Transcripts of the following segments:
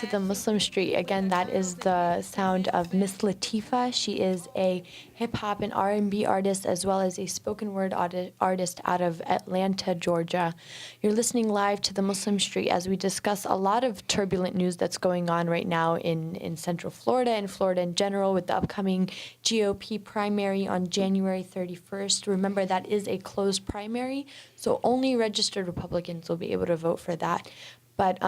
to the Muslim Street. Again, that is the sound of Miss Latifah. She is a hip-hop and R&B artist as well as a spoken word artist out of Atlanta, Georgia. You're listening live to the Muslim Street as we discuss a lot of turbulent news that's going on right now in Central Florida and Florida in general with the upcoming GOP primary on January 31st. Remember, that is a closed primary, so only registered Republicans will be able to vote for that. But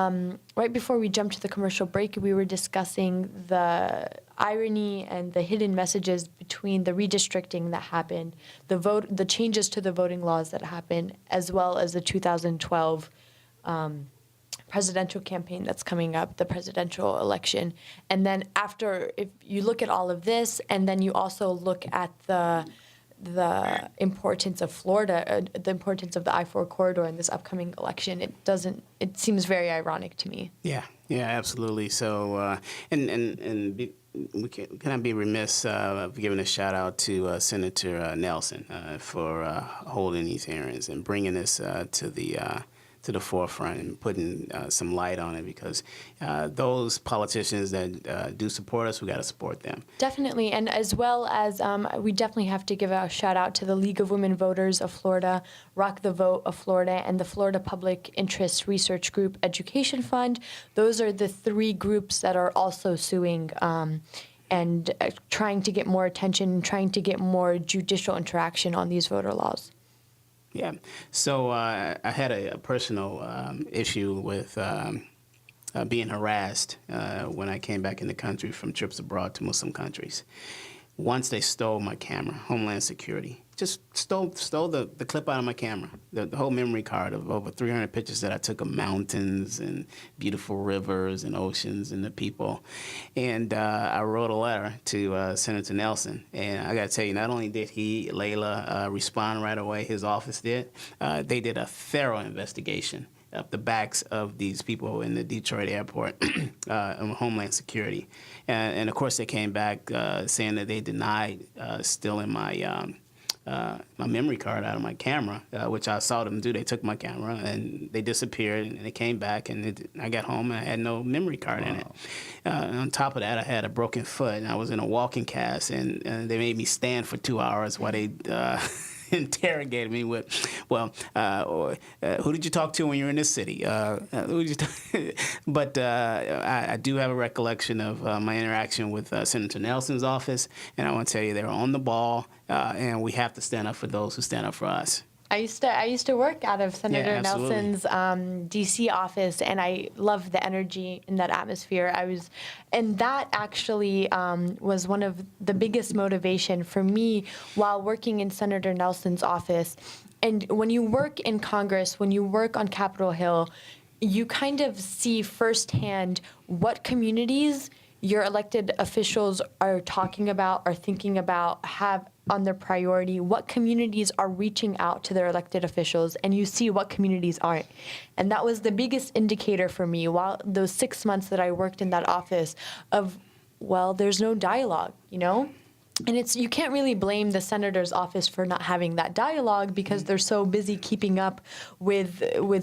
right before we jumped to the commercial break, we were discussing the irony and the hidden messages between the redistricting that happened, the changes to the voting laws that happened, as well as the 2012 presidential campaign that's coming up, the presidential election. And then after, if you look at all of this, and then you also look at the importance of Florida, the importance of the I-4 corridor in this upcoming election, it seems very ironic to me. Yeah, absolutely. So, we cannot be remiss of giving a shout out to Senator Nelson for holding these hearings and bringing this to the forefront and putting some light on it, because those politicians that do support us, we got to support them. Definitely, and as well as we definitely have to give a shout out to the League of Women Voters of Florida, Rock the Vote of Florida, and the Florida Public Interest Research Group Education Fund. Those are the three groups that are also suing and trying to get more attention, trying to get more judicial interaction on these voter laws. Yeah. So I had a personal issue with being harassed when I came back in the country from trips abroad to Muslim countries. Once they stole my camera, Homeland Security, just stole the clip out of my camera, the whole memory card of over 300 pictures that I took of mountains and beautiful rivers and oceans and the people. And I wrote a letter to Senator Nelson. And I got to tell you, not only did Laila, respond right away, his office did, they did a thorough investigation of the backs of these people in the Detroit airport on Homeland Security. And of course, they came back saying that they denied stealing my memory card out of my camera, which I saw them do. They took my camera and they disappeared, and they came back, and I got home and I had no memory card in it. On top of that, I had a broken foot, and I was in a walking cast, and they made me stand for 2 hours while they interrogated me with, who did you talk to when you were in this city? Who did you But I do have a recollection of my interaction with Senator Nelson's office, and I want to tell you, they're on the ball, and we have to stand up for those who stand up for us. I used to work out of Senator Nelson's D.C. office, and I love the energy in that atmosphere. And that actually was one of the biggest motivation for me while working in Senator Nelson's office. And when you work in Congress, when you work on Capitol Hill, you kind of see firsthand what communities your elected officials are talking about, are thinking about, have on their priority, what communities are reaching out to their elected officials, and you see what communities aren't. And that was the biggest indicator for me while those 6 months that I worked in that office of, well, there's no dialogue, you know? And you can't really blame the senator's office for not having that dialogue because they're so busy keeping up with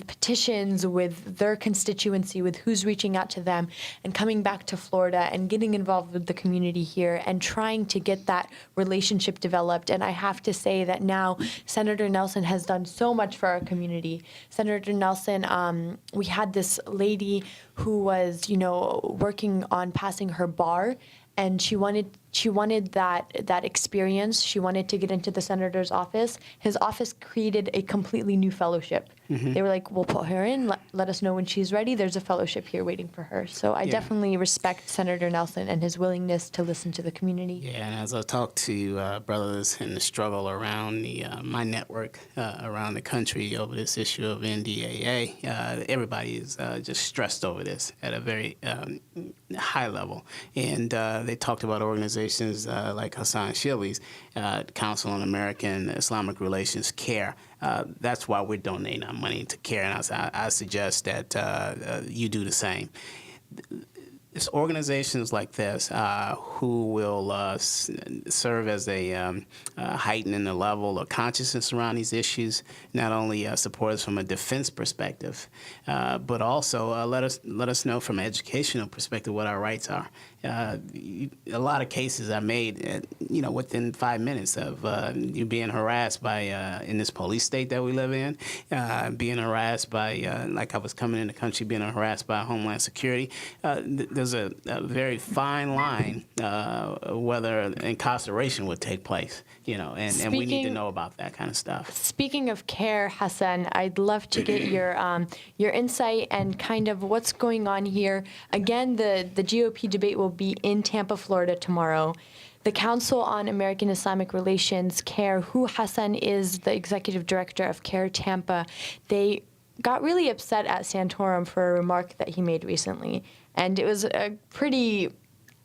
petitions, with their constituency, with who's reaching out to them, and coming back to Florida and getting involved with the community here and trying to get that relationship developed. And I have to say that now Senator Nelson has done so much for our community. Senator Nelson, we had this lady who was, working on passing her bar, and she wanted that experience. She wanted to get into the senator's office. His office created a completely new fellowship. Mm-hmm. They were like, we'll put her in, let us know when she's ready. There's a fellowship here waiting for her. So I definitely respect Senator Nelson and his willingness to listen to the community. Yeah, and as I talk to brothers in the struggle around my network around the country over this issue of NDAA, everybody is just stressed over this at a very high level. And they talked about organizations like Hassan Shibly's Council on American Islamic Relations, CARE. That's why we're donating our money to CARE, and I suggest that you do the same. it's organizations like this who will serve as a heightening the level of consciousness around these issues. Not only support us from a defense perspective, but also let us know from an educational perspective what our rights are. A lot of cases are made, within 5 minutes of you being harassed by in this police state that we live in, being harassed by like I was coming in the country, being harassed by Homeland Security. There's a very fine line whether incarceration would take place, and we need to know about that kind of stuff. Speaking of care, Hassan, I'd love to get your insight and kind of what's going on here. Again, the GOP debate will be in Tampa, Florida tomorrow. The Council on American Islamic Relations, CARE, who Hassan is the executive director of CARE Tampa, they got really upset at Santorum for a remark that he made recently. And it was a pretty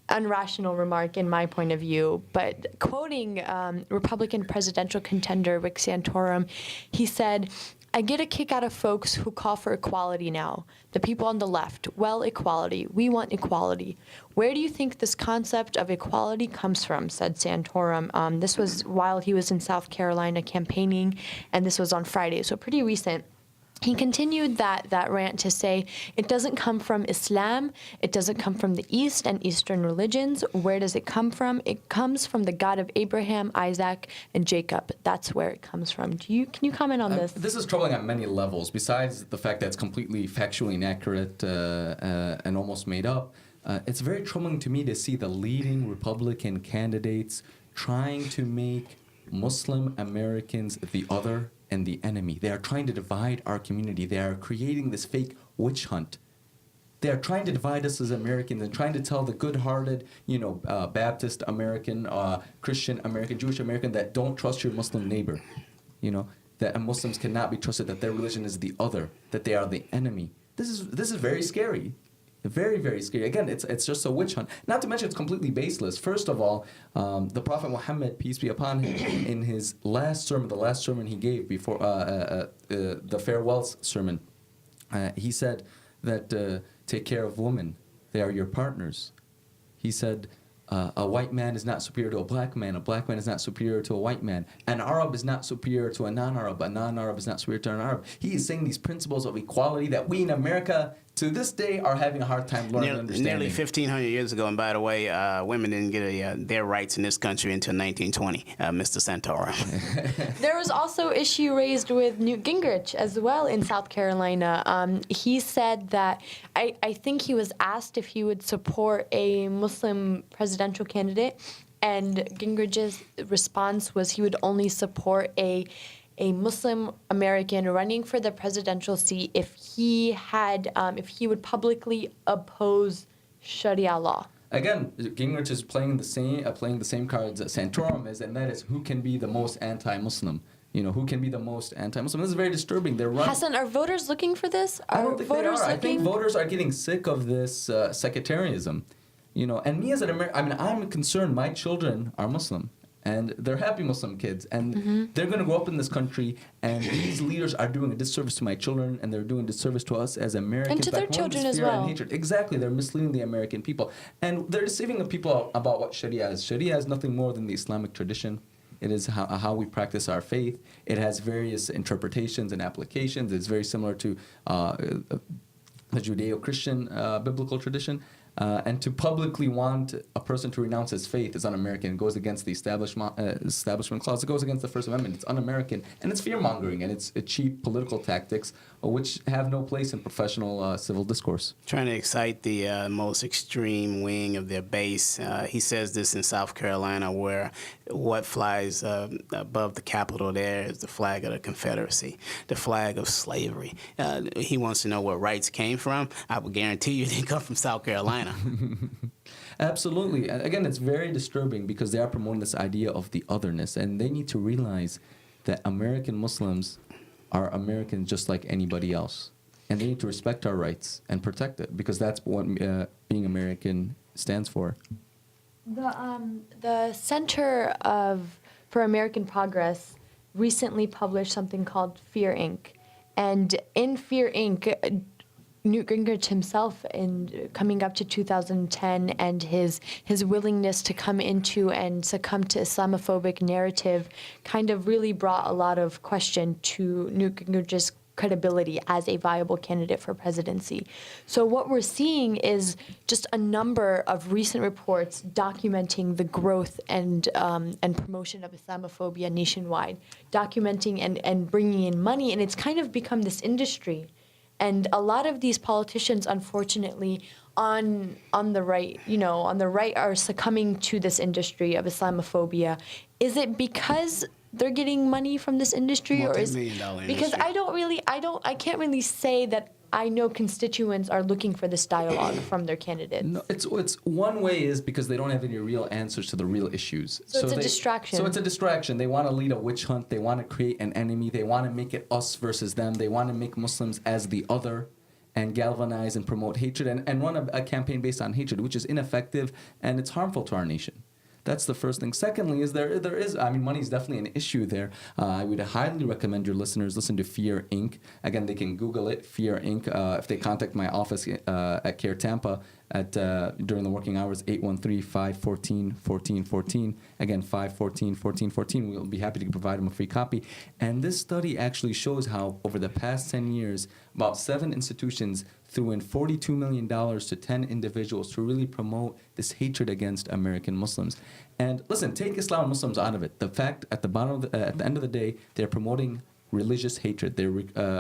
unrational remark in my point of view. But quoting Republican presidential contender Rick Santorum, he said, "I get a kick out of folks who call for equality now. The people on the left, well, equality. We want equality. Where do you think this concept of equality comes from?" said Santorum. This was while he was in South Carolina campaigning, and this was on Friday, so pretty recent. He continued that rant to say, it doesn't come from Islam, it doesn't come from the East and Eastern religions. Where does it come from? It comes from the God of Abraham, Isaac, and Jacob. That's where it comes from. Can you comment on this? This is troubling on many levels. Besides the fact that it's completely factually inaccurate and almost made up, it's very troubling to me to see the leading Republican candidates trying to make Muslim Americans the other and the enemy. They are trying to divide our community. They are creating this fake witch hunt. They are trying to divide us as Americans and trying to tell the good-hearted, Baptist American, Christian American, Jewish American that don't trust your Muslim neighbor, that Muslims cannot be trusted, that their religion is the other, that they are the enemy. This is very scary. Very, very scary. Again, it's just a witch hunt. Not to mention it's completely baseless. First of all, the Prophet Muhammad, peace be upon him, in his last sermon, the last sermon he gave before the farewell sermon, he said that take care of women. They are your partners. He said a white man is not superior to a black man is not superior to a white man. An Arab is not superior to a non-Arab is not superior to an Arab. He is saying these principles of equality that we in America to this day are having a hard time learning and understanding. Nearly 1,500 years ago, and by the way, women didn't get their rights in this country until 1920, Mr. Santorum. There was also issue raised with Newt Gingrich as well in South Carolina. He said that, I think he was asked if he would support a Muslim presidential candidate, and Gingrich's response was he would only support a Muslim American running for the presidential seat if he would publicly oppose Sharia law. Again, Gingrich is playing the same cards that Santorum is, and that is who can be the most anti-Muslim. Who can be the most anti-Muslim. This is very disturbing. Hassan, are voters looking for this? I don't think they are. I think voters are getting sick of this sectarianism. And me as an American, I'm concerned. My children are Muslim. And they're happy Muslim kids, and they're going to grow up in this country, and these leaders are doing a disservice to my children, and they're doing a disservice to us as Americans. And to their children as well. Exactly, they're misleading the American people. And they're deceiving the people about what Sharia is. Sharia is nothing more than the Islamic tradition. It is how we practice our faith. It has various interpretations and applications. It's very similar to the Judeo-Christian biblical tradition. And to publicly want a person to renounce his faith is un-American. It goes against the establishment clause. It goes against the First Amendment. It's un-American, and it's fear-mongering, and it's cheap political tactics, which have no place in professional civil discourse. Trying to excite the most extreme wing of their base. He says this in South Carolina, where what flies above the Capitol there is the flag of the Confederacy, the flag of slavery. He wants to know where rights came from. I will guarantee you they come from South Carolina. Absolutely. Again, it's very disturbing because they are promoting this idea of the otherness, and they need to realize that American Muslims are Americans just like anybody else, and they need to respect our rights and protect it because that's what being American stands for. The Center for American Progress recently published something called Fear Inc. And in Fear Inc., Newt Gingrich himself in coming up to 2010 and his willingness to come into and succumb to Islamophobic narrative kind of really brought a lot of question to Newt Gingrich's credibility as a viable candidate for presidency. So what we're seeing is just a number of recent reports documenting the growth and promotion of Islamophobia nationwide, documenting and bringing in money, and it's kind of become this industry. And a lot of these politicians, unfortunately, on the right, are succumbing to this industry of Islamophobia. Is it because they're getting money from this industry, or is because I can't really say that I know constituents are looking for this dialogue from their candidates. No, it's one way is because they don't have any real answers to the real issues. So it's a distraction. So it's a distraction. They want to lead a witch hunt. They want to create an enemy. They want to make it us versus them. They want to make Muslims as the other and galvanize and promote hatred and run a campaign based on hatred, which is ineffective and it's harmful to our nation. That's the first thing. Secondly, is there is money is definitely an issue there. I would highly recommend your listeners listen to Fear Inc. Again, they can Google it, Fear Inc. If they contact my office at Care Tampa at during the working hours, 813-514-1414. Again, 514-1414. We'll be happy to provide them a free copy. And this study actually shows how over the past 10 years, about 7 institutions threw in $42 million to 10 individuals to really promote this hatred against American Muslims. And listen, take Islam and Muslims out of it. The fact at the at the end of the day, they're promoting religious hatred. They're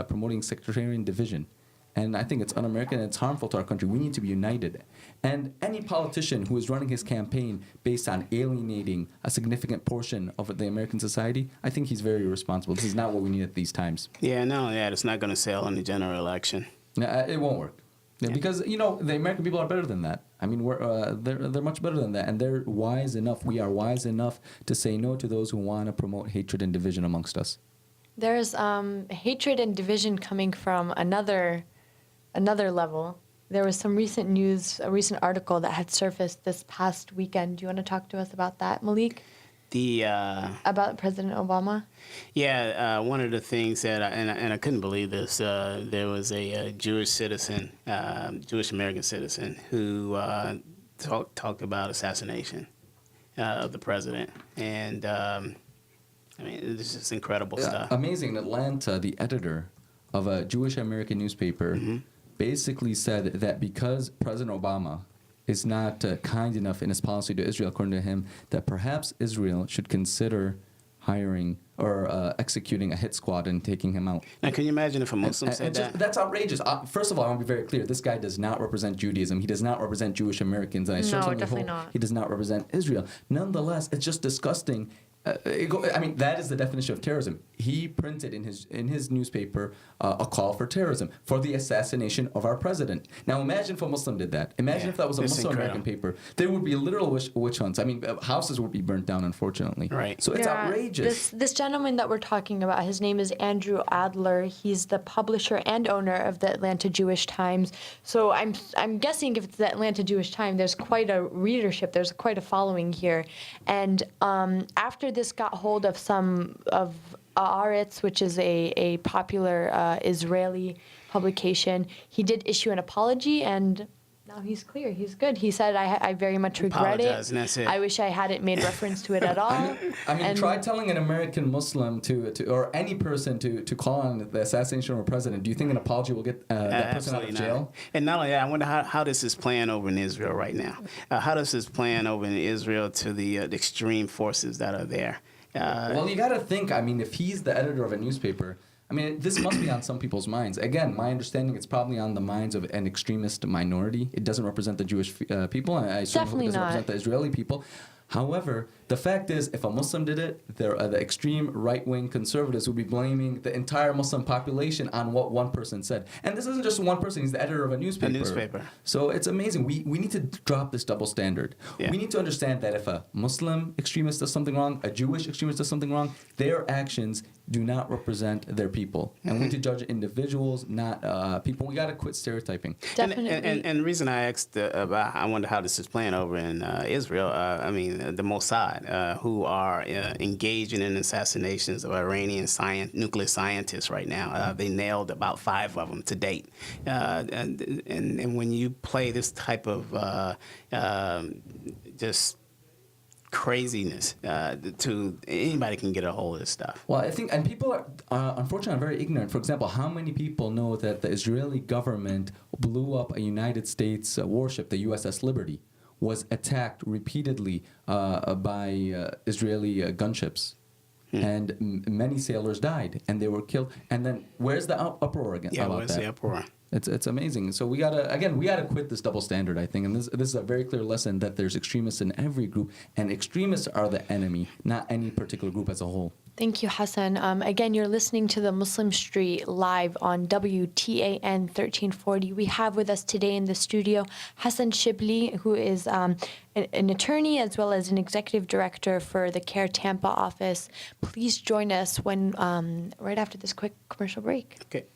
promoting sectarian division. And I think it's un-American and it's harmful to our country. We need to be united. And any politician who is running his campaign based on alienating a significant portion of the American society, I think he's very irresponsible. This is not what we need at these times. Yeah, no, it's not going to sell in the general election. It won't work. Yeah. Because, the American people are better than that. I mean, they're much better than that. And they're wise enough, we are wise enough to say no to those who want to promote hatred and division amongst us. There's hatred and division coming from another level. There was some recent news, a recent article that had surfaced this past weekend. Do you want to talk to us about that, Malik? About President Obama? Yeah, one of the things that, I couldn't believe this, there was a Jewish citizen, Jewish American citizen, who talked about assassination of the president. And, it's just incredible stuff. Amazing. In Atlanta, the editor of a Jewish American newspaper basically said that because President Obama is not kind enough in his policy to Israel, according to him, that perhaps Israel should consider hiring or executing a hit squad and taking him out. Now, can you imagine if a Muslim said that? That's outrageous. First of all, I want to be very clear. This guy does not represent Judaism. He does not represent Jewish Americans. And I certainly hope he does not represent Israel. Nonetheless, it's just disgusting. That is the definition of terrorism. He printed in his newspaper a call for terrorism, for the assassination of our president. Now imagine if a Muslim did that. Imagine if that was a Muslim American paper. There would be literal witch hunts. Houses would be burnt down, unfortunately. Right. So it's outrageous. This gentleman that we're talking about, his name is Andrew Adler. He's the publisher and owner of the Atlanta Jewish Times. So I'm guessing if it's the Atlanta Jewish Times, there's quite a readership. There's quite a following here. And after this got hold of some of Haaretz, which is a popular Israeli publication, he did issue an apology, and now he's clear. He's good. He said, I very much regret it. And that's it. I wish I hadn't made reference to it at all. Try telling an American Muslim to or any person to call on the assassination of a president. Do you think an apology will get that person out of jail? Not. And not only that, I wonder how this is playing over in Israel right now. How does this playing over in Israel to the extreme forces that are there? Well, you got to think, if he's the editor of a newspaper, this must be on some people's minds. Again, my understanding, it's probably on the minds of an extremist minority. It doesn't represent the Jewish people. I assume it doesn't represent the Israeli people. However, the fact is, if a Muslim did it, the extreme right-wing conservatives would be blaming the entire Muslim population on what one person said. And this isn't just one person. He's the editor of a newspaper. So it's amazing. We need to drop this double standard. Yeah. We need to understand that if a Muslim extremist does something wrong, a Jewish extremist does something wrong, their actions do not represent their people. And we need to judge individuals, not people. We got to quit stereotyping. Definitely. And the reason I asked I wonder how this is playing over in Israel, the Mossad. squad who are engaging in assassinations of Iranian nuclear scientists right now. They nailed about 5 of them to date. And when you play this type of just craziness, to anybody can get a hold of this stuff. Well, I think, and people are unfortunately very ignorant. For example, how many people know that the Israeli government blew up a United States warship, the USS Liberty, was attacked repeatedly by Israeli gunships? And many sailors died, and they were killed. And then where's the uproar again? Yeah, about where's that? the uproar? It's amazing. So we gotta quit this double standard, I think. And this is a very clear lesson that there's extremists in every group, and extremists are the enemy, not any particular group as a whole. Thank you, Hassan. Again, you're listening to the Muslim Street live on WTAN 1340. We have with us today in the studio Hassan Shibly, who is an attorney as well as an executive director for the CARE Tampa office. Please join us when right after this quick commercial break. Okay.